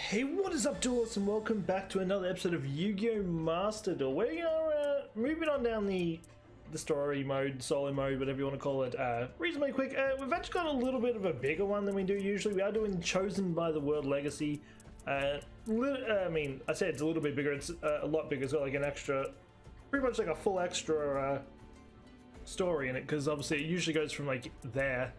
Hey, what is up, Duelists, and welcome back to another episode of Yu-Gi-Oh! Master Duel. We are moving on down the story mode, solo mode, whatever you want to call it, reasonably quick. We've actually got a little bit of a bigger one than we do usually. We are doing Chosen by the World Legacy. I mean, I say it's a little bit bigger. It's a lot bigger. It's got like an extra, pretty much like a full extra story in it, because obviously it usually goes from like there,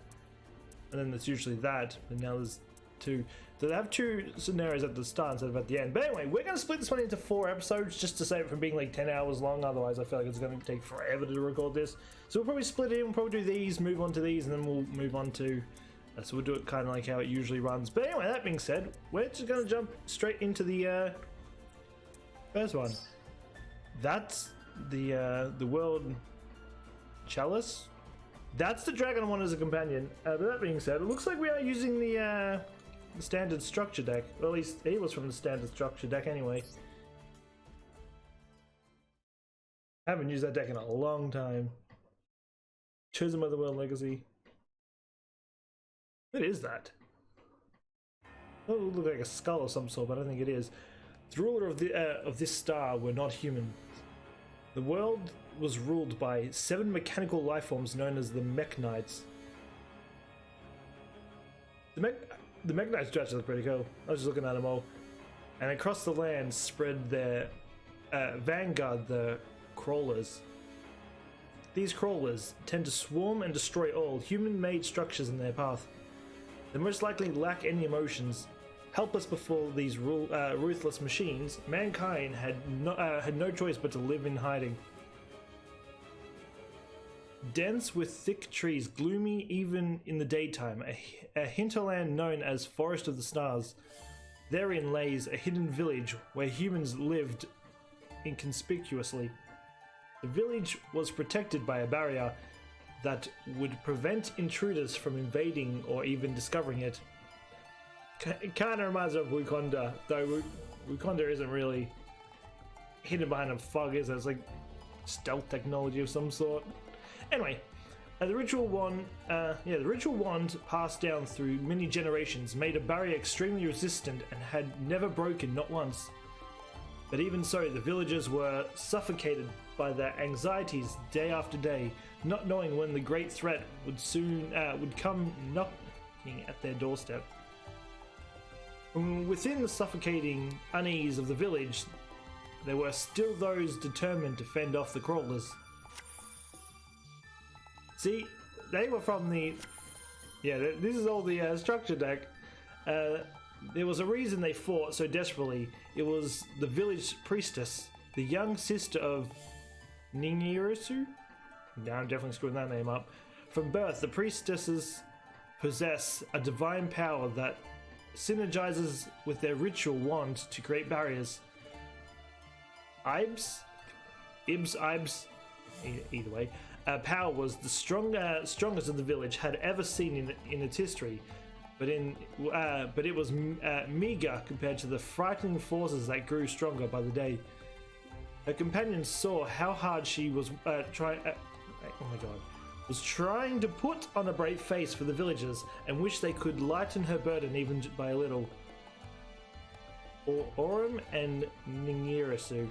and then it's usually that, and now there's two. So they have two scenarios at the start instead of at the end. But anyway, we're going to split this one into 4 episodes just to save it from being like 10 hours long. Otherwise, I feel like it's going to take forever to record this. So we'll probably split it in. We'll probably do these, move on to these, and then we'll move on to... so we'll do it kind of like how it usually runs. But anyway, that being said, we're just going to jump straight into the first one. That's the World Chalice. That's the dragon I want as a companion. But that being said, it looks like we are using the standard structure deck. Well, at least he was from the standard structure deck anyway. I haven't used that deck in a long time. Chosen by the World Legacy. What is that? It would look like a skull of some sort, but I don't think it is. The ruler of this star were not human. The world was ruled by 7 mechanical life forms known as the Mech Knights. The Mech Knights actually look pretty cool. I was just looking at them all. And across the land spread their vanguard, the crawlers. These crawlers tend to swarm and destroy all human-made structures in their path. They most likely lack any emotions. Helpless before these ruthless machines, mankind had no choice but to live in hiding. Dense with thick trees, gloomy even in the daytime, a hinterland known as Forest of the Stars. Therein lays a hidden village where humans lived inconspicuously. The village was protected by a barrier that would prevent intruders from invading or even discovering it. It kind of reminds me of Wakanda, though Wakanda isn't really hidden behind a fog, is it? It's like stealth technology of some sort. Anyway, the ritual wand passed down through many generations, made a barrier extremely resistant and had never broken, not once. But even so, the villagers were suffocated by their anxieties day after day, not knowing when the great threat would come knocking at their doorstep. Within the suffocating unease of the village, there were still those determined to fend off the crawlers. See, they were from the... Yeah, this is all the structure deck. There was a reason they fought so desperately. It was the village priestess, the young sister of Ningirisu? Now I'm definitely screwing that name up. From birth, the priestesses possess a divine power that synergizes with their ritual wand to create barriers. Ibs, either way. Power was the strongest of the village had ever seen in its history, but it was meager compared to the frightening forces that grew stronger by the day. Her companions saw how hard she was trying to put on a brave face for the villagers, and wished they could lighten her burden even by a little. Orim and Ningirisu.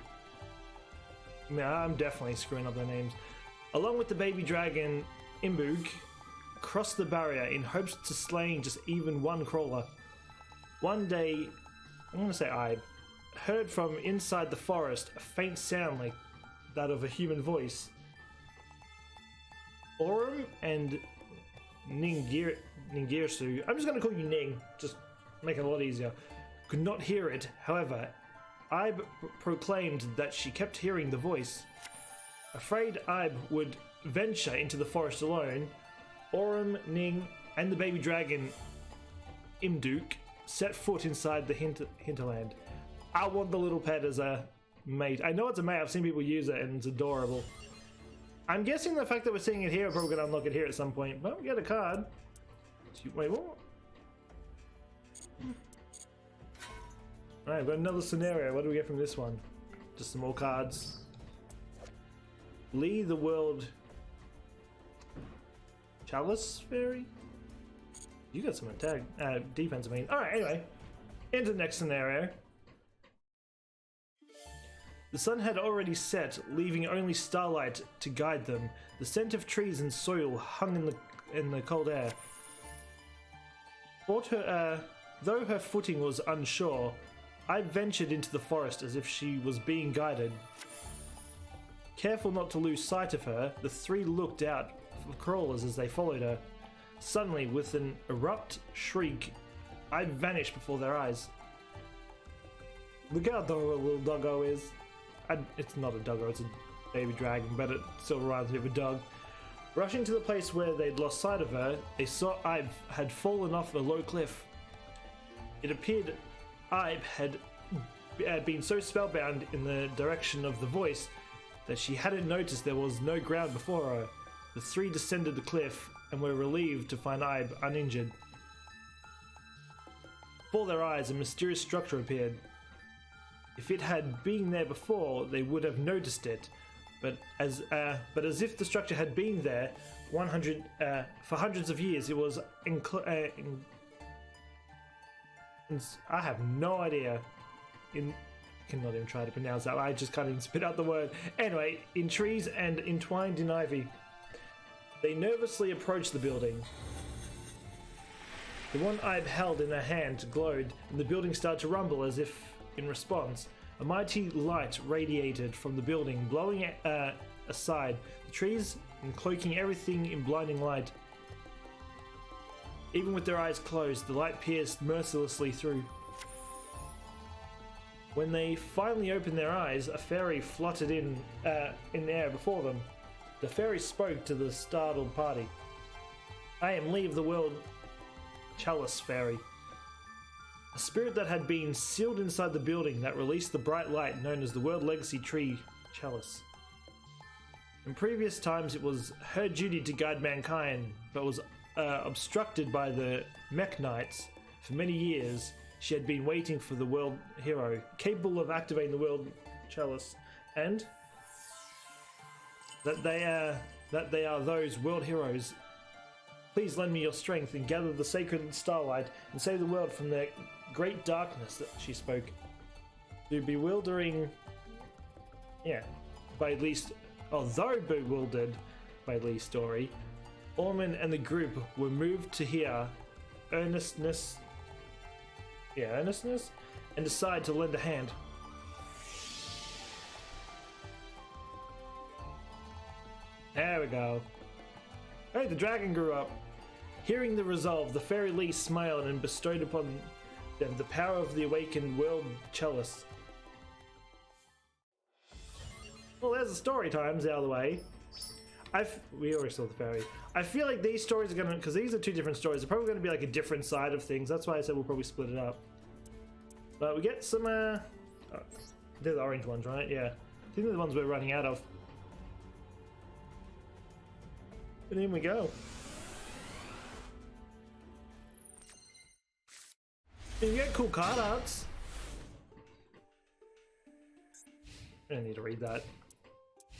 I'm definitely screwing up their names. Along with the baby dragon Imbug, crossed the barrier in hopes to slaying just even one crawler. One day, I'm going to say I heard from inside the forest a faint sound like that of a human voice. Orim and Ningirisu, I'm just going to call you Ning, just make it a lot easier, could not hear it. However, Ib proclaimed that she kept hearing the voice. Afraid Ib would venture into the forest alone, Orim, Ning, and the baby dragon Imduk set foot inside the hinterland. I want the little pet as a mate. I know it's a mate, I've seen people use it and it's adorable. I'm guessing the fact that we're seeing it here, we're probably going to unlock it here at some point. But we get a card. Wait, what? Alright, we've got another scenario. What do we get from this one? Just some more cards. Lee the World Chalice Fairy? You got some attack, defense, I mean. Alright, anyway. Into the next scenario. The sun had already set, leaving only starlight to guide them. The scent of trees and soil hung in the cold air. Though her footing was unsure, I ventured into the forest as if she was being guided. Careful not to lose sight of her, the three looked out for crawlers as they followed her. Suddenly, with an abrupt shriek, I vanished before their eyes. Look how adorable a little doggo is. It's not a doggo, it's a baby dragon, but it still reminds me of a dog. Rushing to the place where they'd lost sight of her, they saw Ibe had fallen off a low cliff. It appeared Ibe had been so spellbound in the direction of the voice that she hadn't noticed there was no ground before her. The three descended the cliff and were relieved to find Ibe uninjured. Before their eyes, a mysterious structure appeared. If it had been there before, they would have noticed it, but as if the structure had been there for hundreds of years, it was I have no idea. Cannot even try to pronounce that. I just can't even spit out the word. Anyway, in trees and entwined in ivy. They nervously approached the building. The one Ibe held in her hand glowed, and the building started to rumble as if in response. A mighty light radiated from the building, blowing aside the trees and cloaking everything in blinding light. Even with their eyes closed, the light pierced mercilessly through. When they finally opened their eyes, a fairy fluttered in the air before them. The fairy spoke to the startled party. I am Lee of the World Chalice Fairy. A spirit that had been sealed inside the building that released the bright light known as the World Legacy Tree Chalice. In previous times it was her duty to guide mankind, but was obstructed by the Mech Knights. For many years, she had been waiting for the world hero, capable of activating the World Chalice, and that they are those world heroes. Please lend me your strength and gather the sacred starlight and save the world from the great darkness that she spoke. The bewildering... by at least... Although bewildered by Lee's story, Orman and the group were moved to hear earnestness, and decide to lend a hand. There we go. Hey, the dragon grew up. Hearing the resolve, the fairy Lee smiled and bestowed upon them the power of the awakened World Chalice. Well, there's the story times out of the way. We already saw the fairy. I feel like these stories are gonna, because these are two different stories, they're probably gonna be like a different side of things. That's why I said we'll probably split it up. But we get some, they're the orange ones, right? Yeah. I think they're the ones we're running out of. And in we go. And you get cool card arts. I don't need to read that.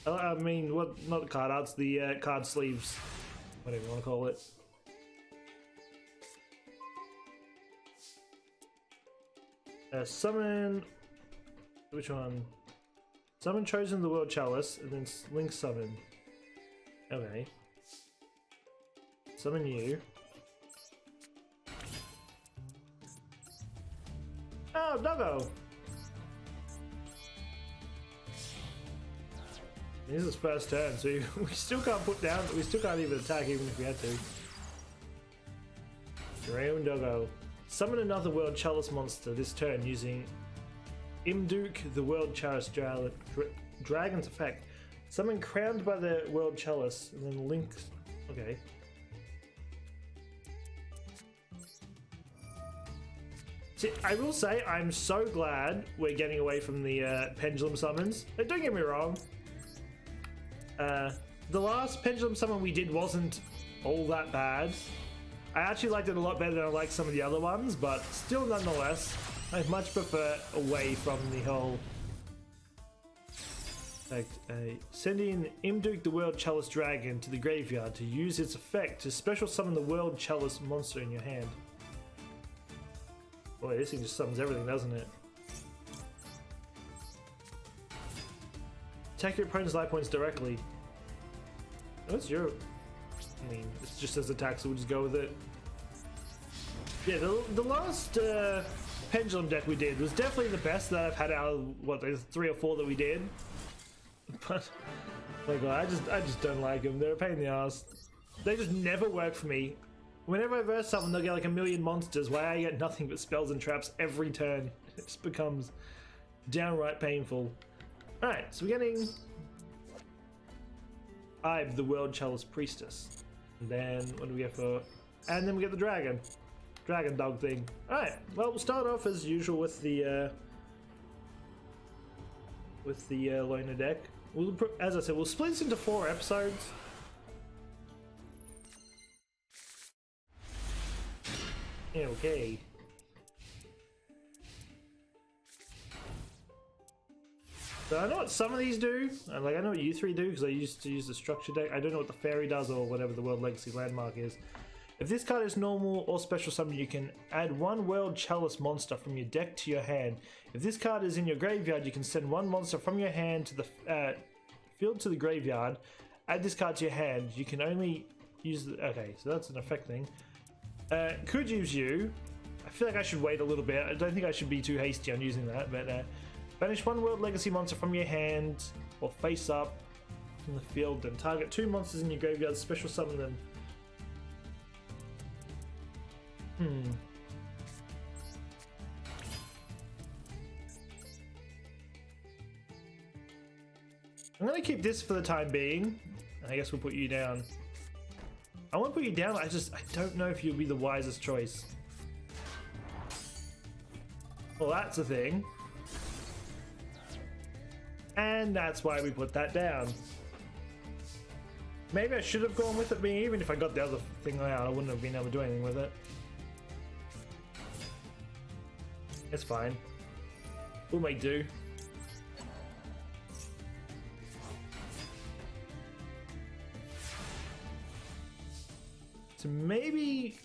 I mean, what? Not the card arts, the card sleeves. Whatever you want to call it. Summon... Which one? Summon Chosen the World Chalice, and then Link Summon. Okay. Summon you. Oh, doggo! This is first turn, so we still can't put down, we still can't even attack even if we had to. Dragon Doggo. Summon another World Chalice monster this turn using Imduke the World Chalice Dragon's effect. Summon crowned by the World Chalice, and then Link... Okay. See, I will say, I'm so glad we're getting away from the pendulum summons. Don't get me wrong. The last pendulum summon we did wasn't all that bad. I actually liked it a lot better than I liked some of the other ones, but still nonetheless, I much prefer away from the whole... Send in Imduke the World Chalice Dragon to the graveyard to use its effect to special summon the World Chalice monster in your hand. Boy, this thing just summons everything, doesn't it? Attack your opponent's life points directly. What's your... I mean, it's just as attack, so we'll just go with it. Yeah, the last Pendulum deck we did was definitely the best that I've had out of, what, there's 3 or 4 that we did. But, oh my god, I just don't like them. They're a pain in the ass. They just never work for me. Whenever I verse something, they'll get like a million monsters, while I get nothing but spells and traps every turn. It just becomes downright painful. Alright, so we're getting Ive, the World Chalice Priestess. And then, what do we get for... And then we get the Dragon. Dragon dog thing. Alright, well, we'll start off as usual with the loner deck. As I said, we'll split this into 4 episodes. Okay. So I know what some of these do, and like I know what you 3 do because I used to use the structure deck. I don't know what the fairy does or whatever the World Legacy landmark is. If this card is normal or special summon, you can add 1 World Chalice monster from your deck to your hand. If this card is in your graveyard, you can send 1 monster from your hand to the field to the graveyard. Add this card to your hand. You can only use the... Okay, so that's an effect thing. Could use you. I feel like I should wait a little bit. I don't think I should be too hasty on using that, but banish 1 World Legacy monster from your hand or face up from the field, then target 2 monsters in your graveyard, special summon them. I'm gonna keep this for the time being. I guess we'll put you down. I won't put you down, I don't know if you'll be the wisest choice. Well, that's a thing. And that's why we put that down. Maybe I should have gone with it being even. If I got the other thing out, I wouldn't have been able to do anything with it. It's fine. We'll make do. So maybe...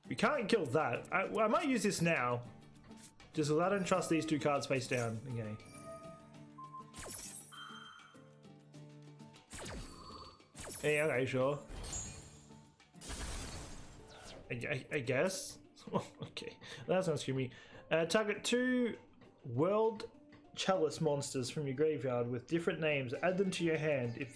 We can't kill that. I might use this now. Just because I don't trust these 2 cards face down. Okay. Yeah, okay, sure. I guess. Okay, that's not screw me. Target 2 World Chalice monsters from your graveyard with different names. Add them to your hand. If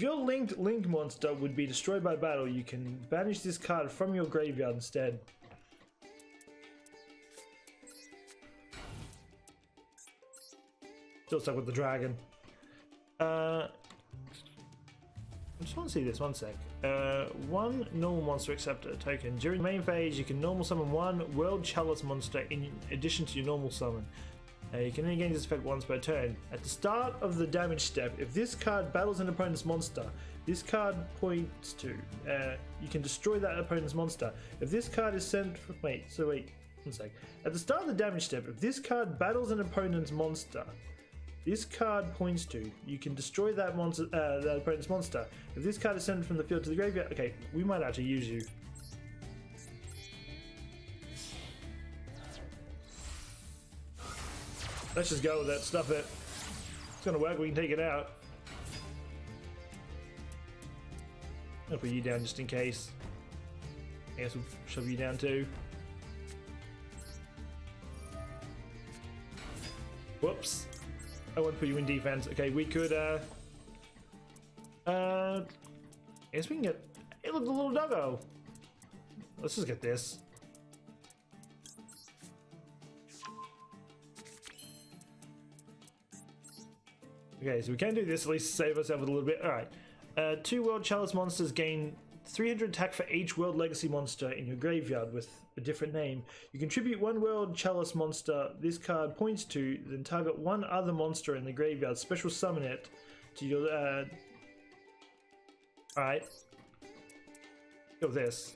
your linked monster would be destroyed by battle, you can banish this card from your graveyard instead. Still stuck with the dragon. I just want to see this, 1 sec. 1 normal monster except a token. During the main phase, you can normal summon 1 World Chalice monster in addition to your normal summon. You can only gain this effect once per turn. At the start of the damage step, if this card battles an opponent's monster, this card points to. You can destroy that opponent's monster. If this card is sent from... Wait, 1 sec. At the start of the damage step, if this card battles an opponent's monster, this card points to. You can destroy that monster, that opponent's monster. If this card is sent from the field to the graveyard... Okay, we might actually use you. Let's just go with it. Stuff it. It's gonna work. We can take it out. I'll put you down just in case. I guess we'll shove you down too. Whoops. I won't put you in defense. Okay, we could, I guess we can get... Hey, look, the little doggo! Let's just get this. Okay, so we can do this, at least save ourselves a little bit. Alright. 2 World Chalice monsters gain 300 attack for each World Legacy monster in your graveyard with a different name. You contribute 1 World Chalice monster this card points to, then target 1 other monster in the graveyard. Special summon it to your... Alright. Go with this.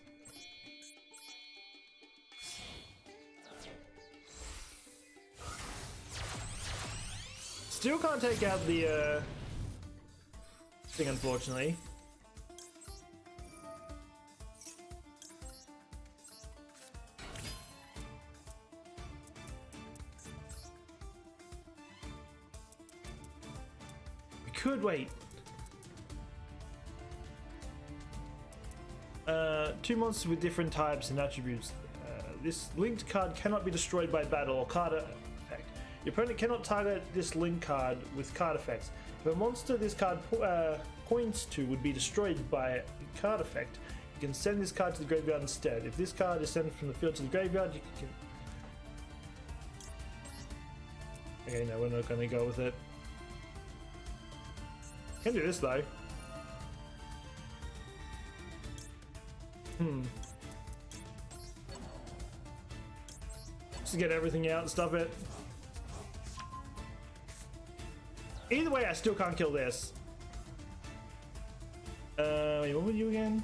Still can't take out the thing, unfortunately. could wait. Two monsters with different types and attributes. This linked card cannot be destroyed by battle or card effect. Your opponent cannot target this linked card with card effects. If a monster this card points to would be destroyed by a card effect, you can send this card to the graveyard instead. If this card is sent from the field to the graveyard, you can... Okay, no, we're not going to go with it. Can do this though. Just to get everything out and stuff it. Either way, I still can't kill this. Wait, what were you again?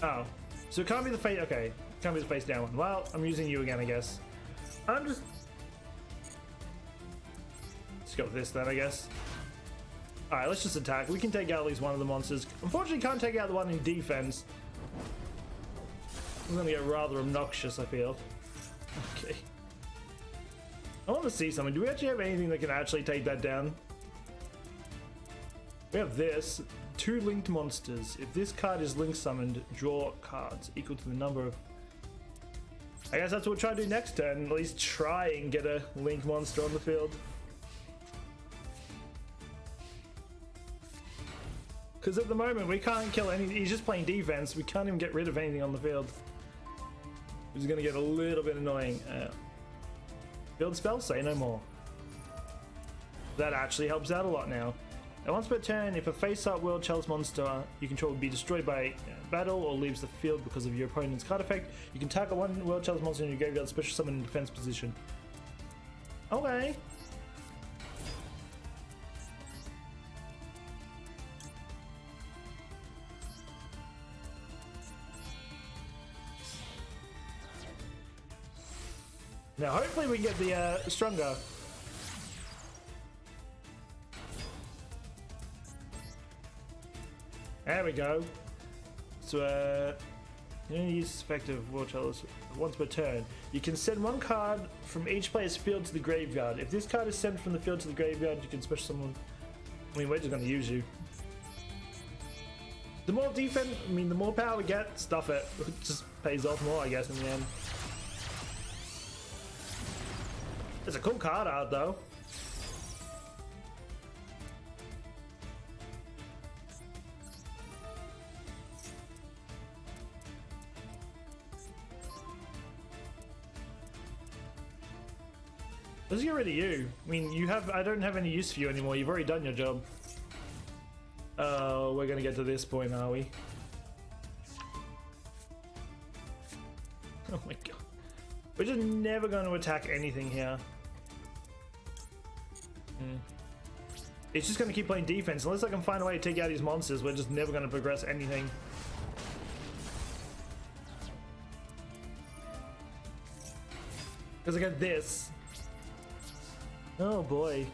Oh, so it can't be the face. Okay, can't be the face down one. Well, I'm using you again, I guess. Let's go with this then, I guess. Alright, let's just attack. We can take out at least one of the monsters. Unfortunately, can't take out the one in defense. I'm gonna get rather obnoxious, I feel. Okay. I want to see something. Do we actually have anything that can actually take that down? We have this. 2 linked monsters. If this card is link summoned, draw cards equal to the number of... I guess that's what we'll try to do next turn. At least try and get a linked monster on the field. Because at the moment we can't kill any. He's just playing defense. We can't even get rid of anything on the field. Which is going to get a little bit annoying. Field spell, say no more. That actually helps out a lot now. And once per turn, if a face-up World Chalice monster you control would be destroyed by battle or leaves the field because of your opponent's card effect, you can target one World Chalice monster in your graveyard, special summon in defense position. Okay. Now hopefully we can get the stronger. There we go. So you only use effective World Chalice once per turn. You can send one card from each player's field to the graveyard. If this card is sent from the field to the graveyard, you can special summon. I mean, we're just gonna use you. The more defense, I mean, the more power we get, stuff it. It just pays off more, I guess, in the end. It's a cool card art, though. Let's get rid of you. I mean, I don't have any use for you anymore. You've already done your job. Oh, we're gonna get to this point, are we? Oh my god. We're just never going to attack anything here. It's just going to keep playing defense. Unless I can find a way to take out these monsters, we're just never going to progress anything. Because I got this. Oh boy.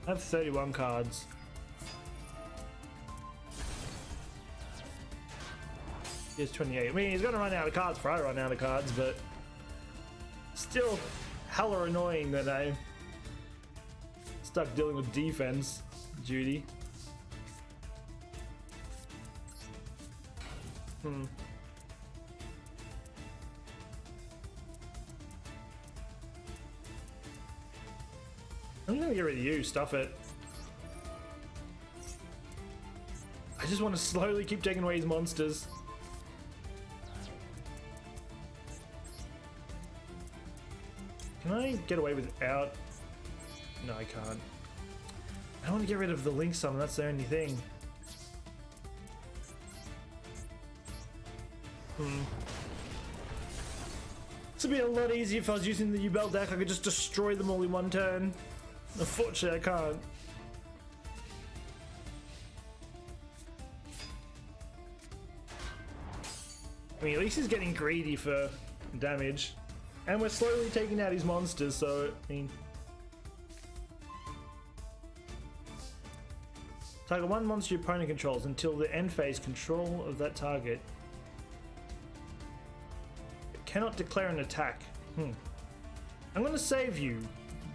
I have 31 cards. He has 28. I mean, he's gonna run out of cards before I run out of cards, but still hella annoying that I'm stuck dealing with defense duty. I'm gonna get rid of you, stuff it. I just want to slowly keep taking away his monsters. Can I get away without? No, I can't. I want to get rid of the link summon, that's the only thing. This would be a lot easier if I was using the U-Bell deck. I could just destroy them all in one turn. Unfortunately, I can't. I mean, at least he's getting greedy for damage. And we're slowly taking out his monsters, so, I mean... Target one monster your opponent controls until the end phase control of that target Cannot declare an attack. I'm gonna save you.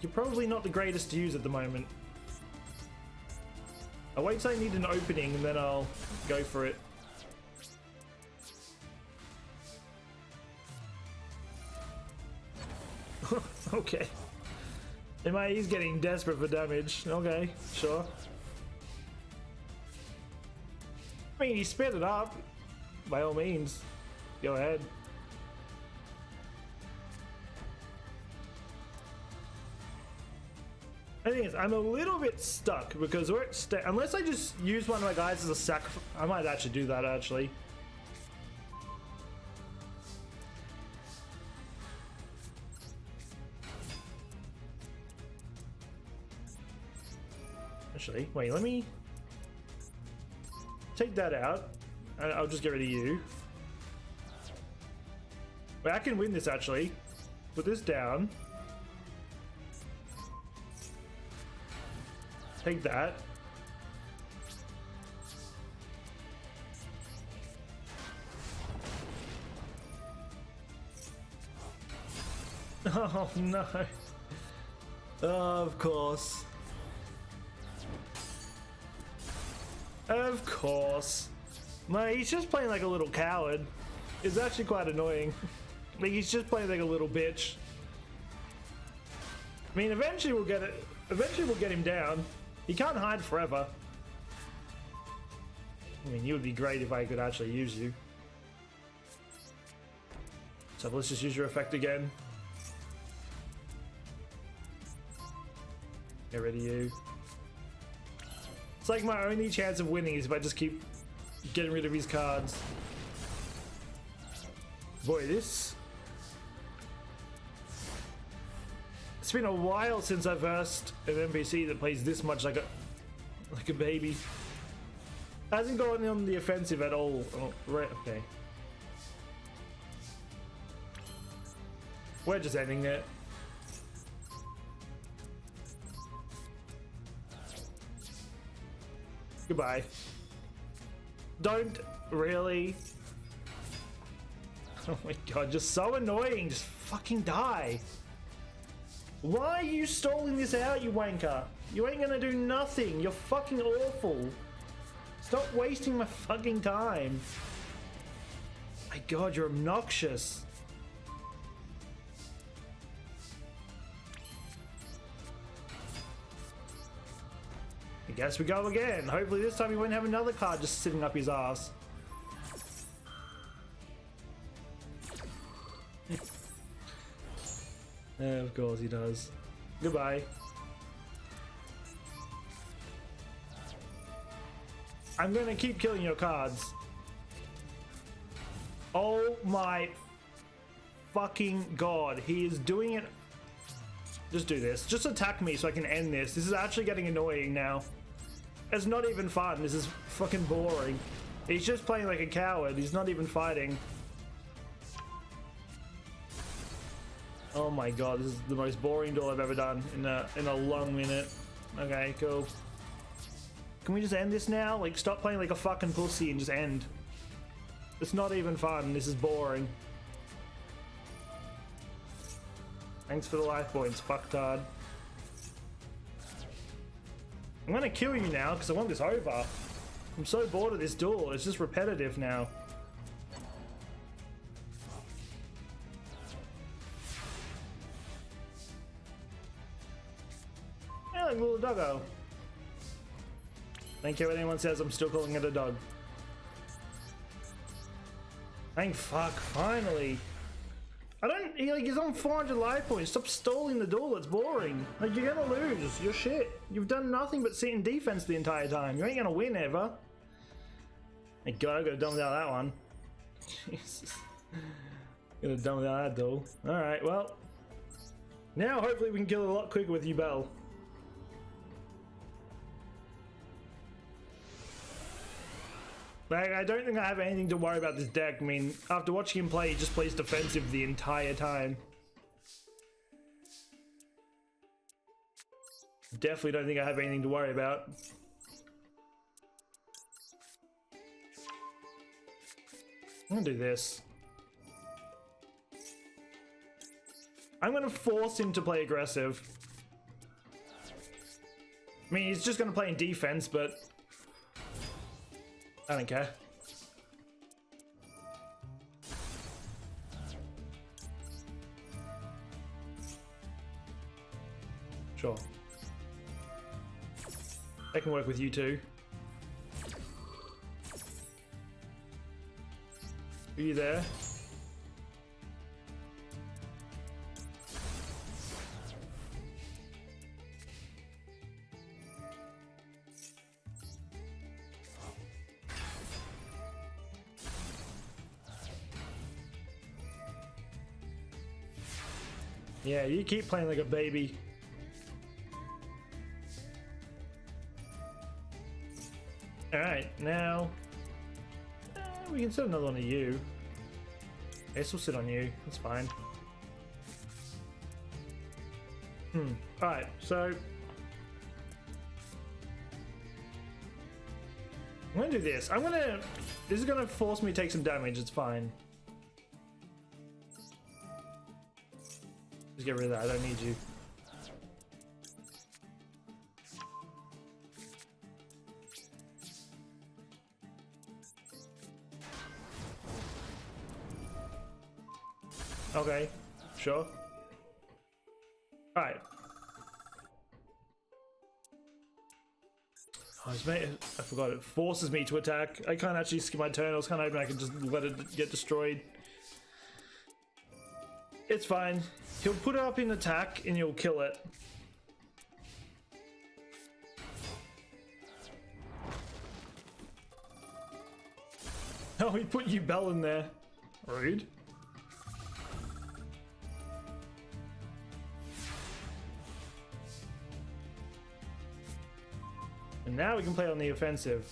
You're probably not the greatest to use at the moment. I'll wait till I need an opening and then I'll go for it. Okay. He's getting desperate for damage. Okay, sure. I mean, he sped it up. By all means. Go ahead. The thing is, I'm a little bit stuck because we're unless I just use one of my guys as a sacrifice. I might actually do that, actually. Actually, wait, let me take that out. And I'll just get rid of you. Wait, I can win this, actually. Put this down. Take that. Oh no. Of course. Of course. No, he's just playing like a little coward. It's actually quite annoying. Like, he's just playing like a little bitch. I mean, eventually we'll get it. Eventually we'll get him down. He can't hide forever. I mean, you would be great if I could actually use you. So let's just use your effect again. Get rid of you. It's like my only chance of winning is if I just keep getting rid of his cards. Boy, this... It's been a while since I versed an NPC that plays this much like a baby. Hasn't gone on the offensive at all. Oh, right, okay. We're just ending it. Goodbye. Don't really. Oh my god, just so annoying. Just fucking die. Why are you stalling this out, you wanker? You ain't gonna do nothing. You're fucking awful. Stop wasting my fucking time. My god, you're obnoxious. I guess we go again. Hopefully this time he won't have another card just sitting up his ass. Of course he does. Goodbye. I'm gonna keep killing your cards. Oh my fucking god. He is doing it. Just do this. Just attack me so I can end this. This is actually getting annoying now. It's not even fun. This is fucking boring. He's just playing like a coward. He's not even fighting. Oh my god, this is the most boring duel I've ever done in a long minute. Okay, cool. Can we just end this now? Like, stop playing like a fucking pussy and just end. It's not even fun. This is boring. Thanks for the life points, fucktard. I'm gonna kill you now because I want this over. I'm so bored of this duel. It's just repetitive now. Yeah, like a little doggo. Don't care what anyone says, I'm still calling it a dog. Thank fuck, finally. I don't, he's on 400 life points. Stop stalling the duel, it's boring. Like, you're gonna lose, you're shit. You've done nothing but sit in defense the entire time. You ain't gonna win ever. Thank god, I got done without that one. Jesus. Could have done without that duel. Alright, well. Now hopefully we can kill it a lot quicker with you, Bell. Like, I don't think I have anything to worry about this deck. I mean, after watching him play, he just plays defensive the entire time. Definitely don't think I have anything to worry about. I'm gonna do this. I'm gonna force him to play aggressive. I mean, he's just gonna play in defense, but I don't care. Sure. I can work with you too. Are you there? Yeah, you keep playing like a baby. Alright, now we can set another one of you. I guess we'll sit on you, that's fine. Alright, so I'm gonna do this. This is gonna force me to take some damage, it's fine. Just get rid of that, I don't need you. Okay, sure. Alright. Oh, I forgot it forces me to attack. I can't actually skip my turn. I was kind of hoping I could just let it get destroyed. It's fine. He'll put it up in attack and you'll kill it. Oh, he put you Bell in there. Rude. And now we can play on the offensive.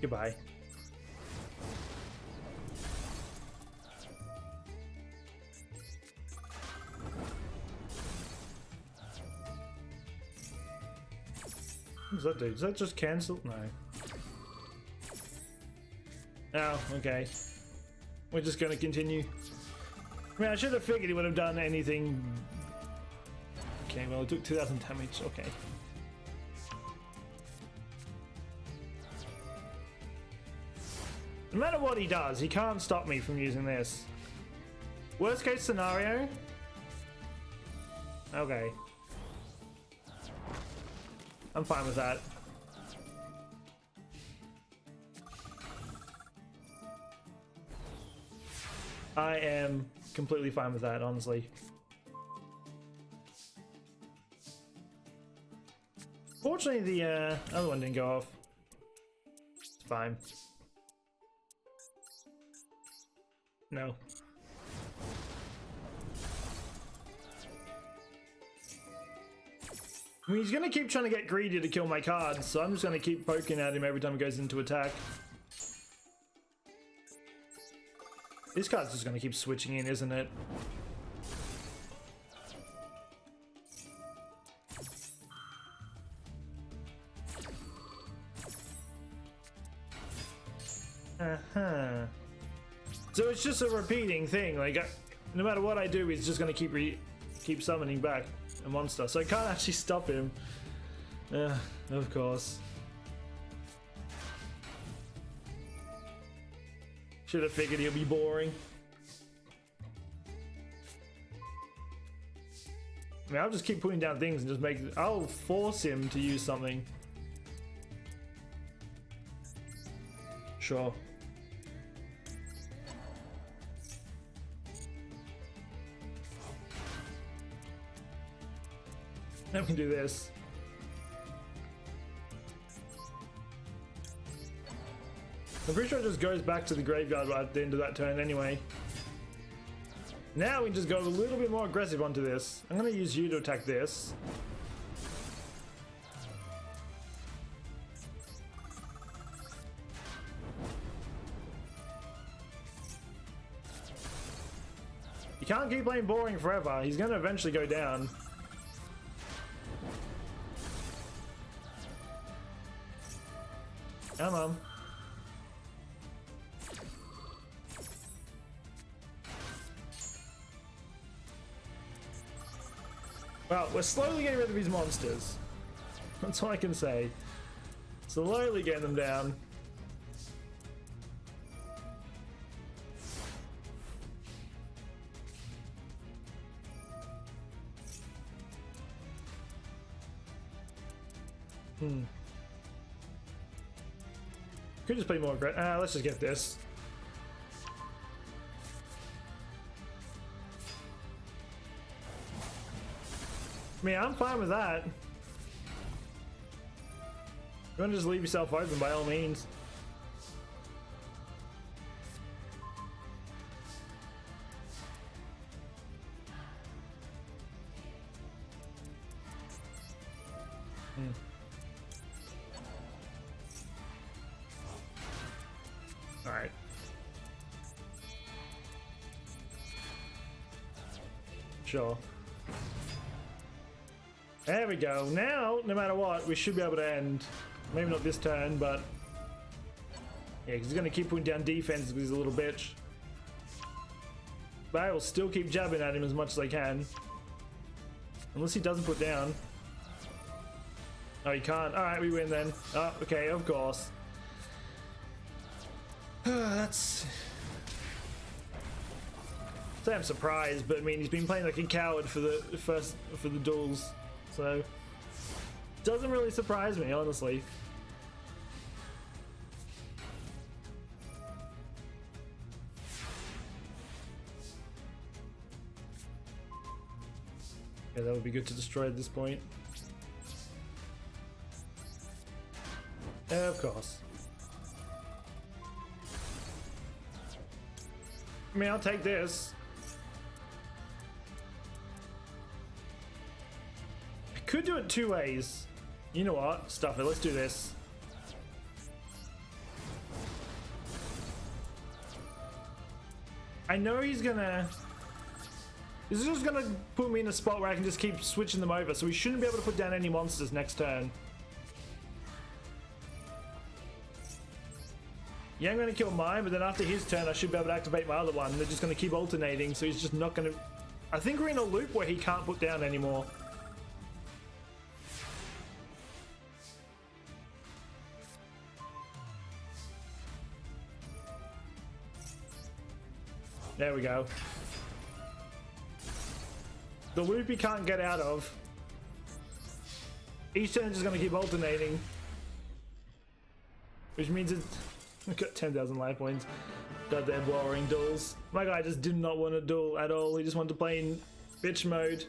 Goodbye. What does that do? Does that just cancel? No. Oh, okay. We're just gonna continue. I mean, I should have figured he would have done anything. Okay, well, it took 2,000 damage. Okay. No matter what he does, he can't stop me from using this. Worst case scenario? Okay. I'm fine with that. I am completely fine with that, honestly. Fortunately, the other one didn't go off. It's fine. No. I mean, he's gonna keep trying to get greedy to kill my cards, so I'm just gonna keep poking at him every time he goes into attack. This card's just gonna keep switching in, isn't it? Uh-huh. So it's just a repeating thing, like, no matter what I do, he's just gonna keep summoning back a monster, so I can't actually stop him. Of course. Should have figured he'll be boring. I mean, I'll just keep putting down things and just I'll force him to use something. Sure. Now we can do this. I'm pretty sure it just goes back to the graveyard right at the end of that turn anyway. Now we just go a little bit more aggressive onto this. I'm going to use you to attack this. You can't keep playing boring forever. He's going to eventually go down. Come on. Well, we're slowly getting rid of these monsters. That's all I can say. Slowly getting them down. Could just play more aggressive. Let's just get this. I mean, I'm fine with that. You want to just leave yourself open by all means. All right. Sure. There we go. Now, no matter what, we should be able to end. Maybe not this turn, but yeah, because he's going to keep putting down defense because he's a little bitch. But I will still keep jabbing at him as much as I can. Unless he doesn't put down. Oh, he can't. Alright, we win then. Oh, okay, of course. That's... So I'm surprised, but I mean, he's been playing like a coward for the duels. So, doesn't really surprise me, honestly. Yeah, that would be good to destroy at this point. Of course. I mean, I'll take this. Could do it two ways. You know what? Stuff it. Let's do this. I know he's gonna... This is just gonna put me in a spot where I can just keep switching them over, so we shouldn't be able to put down any monsters next turn. Yeah, I'm gonna kill mine, but then after his turn I should be able to activate my other one. They're just gonna keep alternating, so he's just not gonna... I think we're in a loop where he can't put down anymore. There we go. The loop he can't get out of. Each turn is just going to keep alternating. Which means it's... I've got 10,000 life points. Goddamn boring duels. My guy just did not want to duel at all. He just wanted to play in bitch mode.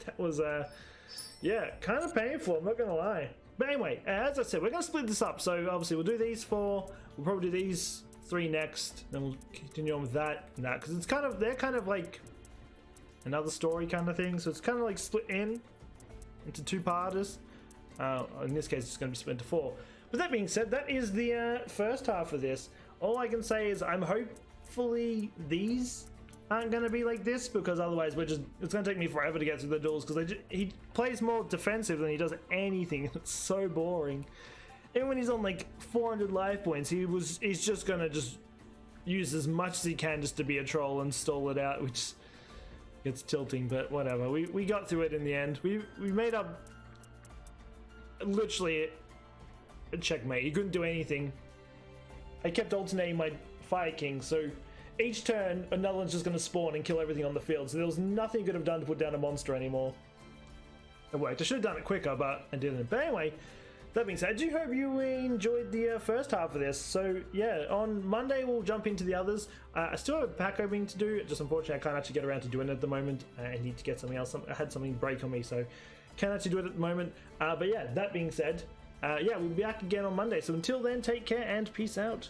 That was, yeah, kind of painful, I'm not going to lie. But anyway, as I said, we're going to split this up. So obviously we'll do these four. We'll probably do these 3 next, then we'll continue on with that and that, because it's kind of, they're kind of like another story kind of thing, so it's kind of like split into 2-parters. In this case it's going to be split into 4. But that being said, that is the first half of this. All I can say is I'm hopefully these aren't going to be like this, because otherwise it's going to take me forever to get through the duels, because he plays more defensive than he does anything. It's so boring. Even when he's on like 400 life points, he's just gonna use as much as he can just to be a troll and stall it out, which gets tilting, but whatever. We got through it in the end. We made up literally a checkmate. He couldn't do anything. I kept alternating my Fire King, so each turn another one's just gonna spawn and kill everything on the field, so there was nothing I could have done to put down a monster anymore. It worked. I should have done it quicker, but I didn't. But anyway, that being said, I do hope you enjoyed the first half of this. So yeah, on Monday we'll jump into the others. I still have a pack opening to do, just unfortunately I can't actually get around to doing it at the moment. I need to get something else. I had something break on me, so can't actually do it at the moment. But yeah, that being said, yeah, we'll be back again on Monday. So until then, take care and peace out.